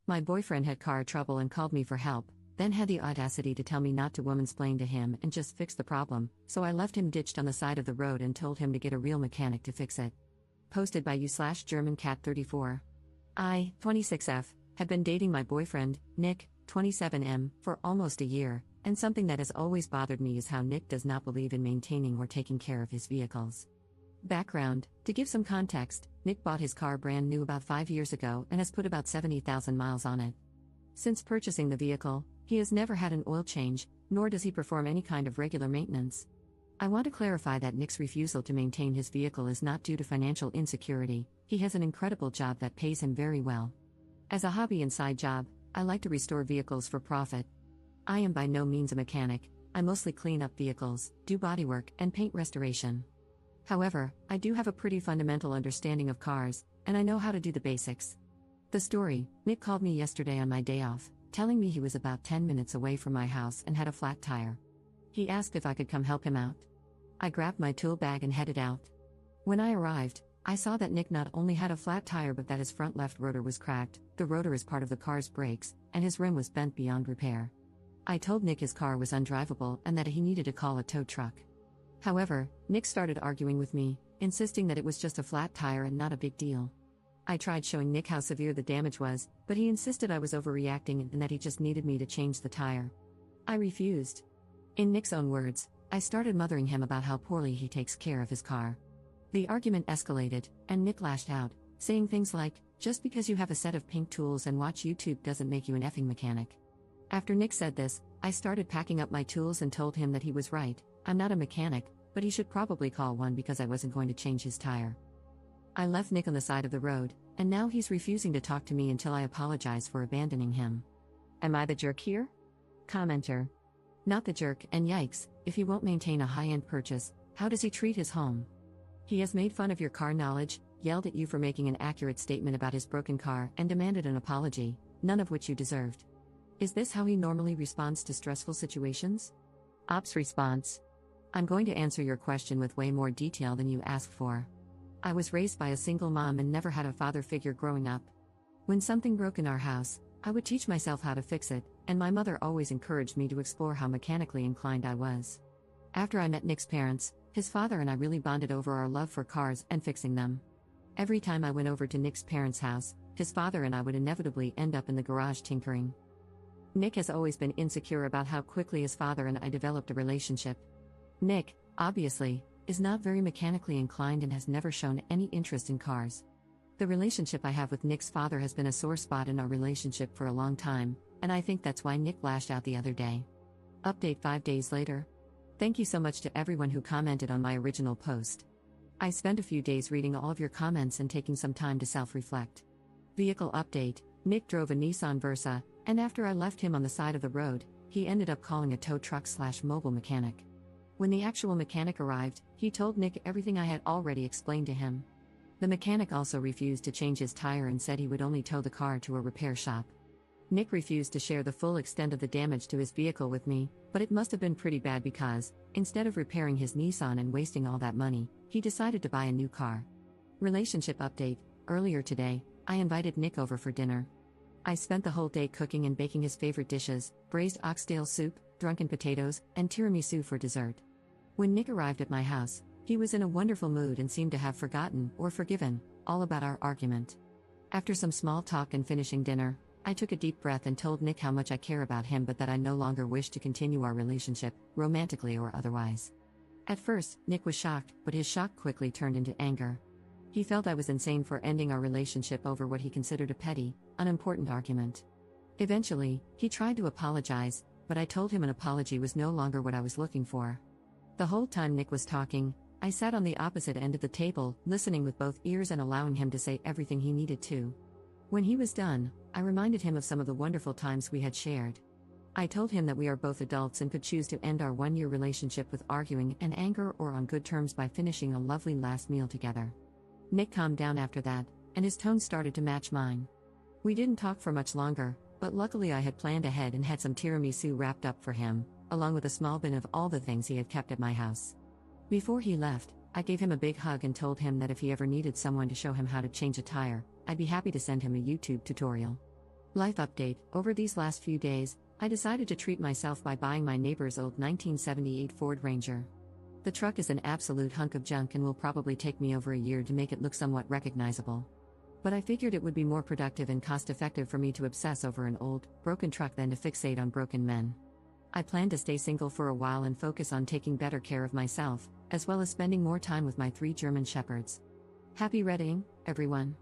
My boyfriend had car trouble and called me for help, then had the audacity to tell me not to womansplain to him and just fix the problem, so I left him ditched on the side of the road and told him to get a real mechanic to fix it. Posted by u/GermanCat34. I, 26F, had been dating my boyfriend, Nick, 27M, for almost a year, and something that has always bothered me is how Nick does not believe in maintaining or taking care of his vehicles. Background: to give some context, Nick bought his car brand new about 5 years ago and has put about 70,000 miles on it. Since purchasing the vehicle, he has never had an oil change, nor does he perform any kind of regular maintenance. I want to clarify that Nick's refusal to maintain his vehicle is not due to financial insecurity. He has an incredible job that pays him very well. As a hobby and side job, I like to restore vehicles for profit. I am by no means a mechanic. I mostly clean up vehicles, do bodywork, and paint restoration. However, I do have a pretty fundamental understanding of cars, and I know how to do the basics. The story: Nick called me yesterday on my day off, telling me he was about 10 minutes away from my house and had a flat tire. He asked if I could come help him out. I grabbed my tool bag and headed out. When I arrived, I saw that Nick not only had a flat tire but that his front left rotor was cracked, the rotor is part of the car's brakes, and his rim was bent beyond repair. I told Nick his car was undrivable and that he needed to call a tow truck. However, Nick started arguing with me, insisting that it was just a flat tire and not a big deal. I tried showing Nick how severe the damage was, but he insisted I was overreacting and that he just needed me to change the tire. I refused. In Nick's own words, I started mothering him about how poorly he takes care of his car. The argument escalated, and Nick lashed out, saying things like, "Just because you have a set of pink tools and watch YouTube doesn't make you an effing mechanic." After Nick said this, I started packing up my tools and told him that he was right. I'm not a mechanic, but he should probably call one because I wasn't going to change his tire. I left Nick on the side of the road, and now he's refusing to talk to me until I apologize for abandoning him. Am I the jerk here? Commenter: not the jerk, and yikes, if he won't maintain a high-end purchase, how does he treat his home? He has made fun of your car knowledge, yelled at you for making an accurate statement about his broken car, and demanded an apology, none of which you deserved. Is this how he normally responds to stressful situations? Ops response: I'm going to answer your question with way more detail than you asked for. I was raised by a single mom and never had a father figure growing up. When something broke in our house, I would teach myself how to fix it, and my mother always encouraged me to explore how mechanically inclined I was. After I met Nick's parents, his father and I really bonded over our love for cars and fixing them. Every time I went over to Nick's parents' house, his father and I would inevitably end up in the garage tinkering. Nick has always been insecure about how quickly his father and I developed a relationship. Nick, obviously, is not very mechanically inclined and has never shown any interest in cars. The relationship I have with Nick's father has been a sore spot in our relationship for a long time, and I think that's why Nick lashed out the other day. Update 5 days later. Thank you so much to everyone who commented on my original post. I spent a few days reading all of your comments and taking some time to self-reflect. Vehicle update: Nick drove a Nissan Versa, and after I left him on the side of the road, he ended up calling a tow truck/mobile mechanic. When the actual mechanic arrived, he told Nick everything I had already explained to him. The mechanic also refused to change his tire and said he would only tow the car to a repair shop. Nick refused to share the full extent of the damage to his vehicle with me, but it must have been pretty bad because, instead of repairing his Nissan and wasting all that money, he decided to buy a new car. Relationship update: earlier today, I invited Nick over for dinner. I spent the whole day cooking and baking his favorite dishes: braised oxtail soup, drunken potatoes, and tiramisu for dessert. When Nick arrived at my house, he was in a wonderful mood and seemed to have forgotten, or forgiven, all about our argument. After some small talk and finishing dinner, I took a deep breath and told Nick how much I care about him but that I no longer wish to continue our relationship, romantically or otherwise. At first, Nick was shocked, but his shock quickly turned into anger. He felt I was insane for ending our relationship over what he considered a petty, unimportant argument. Eventually, he tried to apologize, but I told him an apology was no longer what I was looking for. The whole time Nick was talking, I sat on the opposite end of the table, listening with both ears and allowing him to say everything he needed to. When he was done, I reminded him of some of the wonderful times we had shared. I told him that we are both adults and could choose to end our one-year relationship with arguing and anger or on good terms by finishing a lovely last meal together. Nick calmed down after that, and his tone started to match mine. We didn't talk for much longer, but luckily I had planned ahead and had some tiramisu wrapped up for him, along with a small bin of all the things he had kept at my house. Before he left, I gave him a big hug and told him that if he ever needed someone to show him how to change a tire, I'd be happy to send him a YouTube tutorial. Life update. Over these last few days, I decided to treat myself by buying my neighbor's old 1978 Ford Ranger. The truck is an absolute hunk of junk and will probably take me over a year to make it look somewhat recognizable. But I figured it would be more productive and cost-effective for me to obsess over an old, broken truck than to fixate on broken men. I plan to stay single for a while and focus on taking better care of myself, as well as spending more time with my 3 German shepherds. Happy reading, everyone!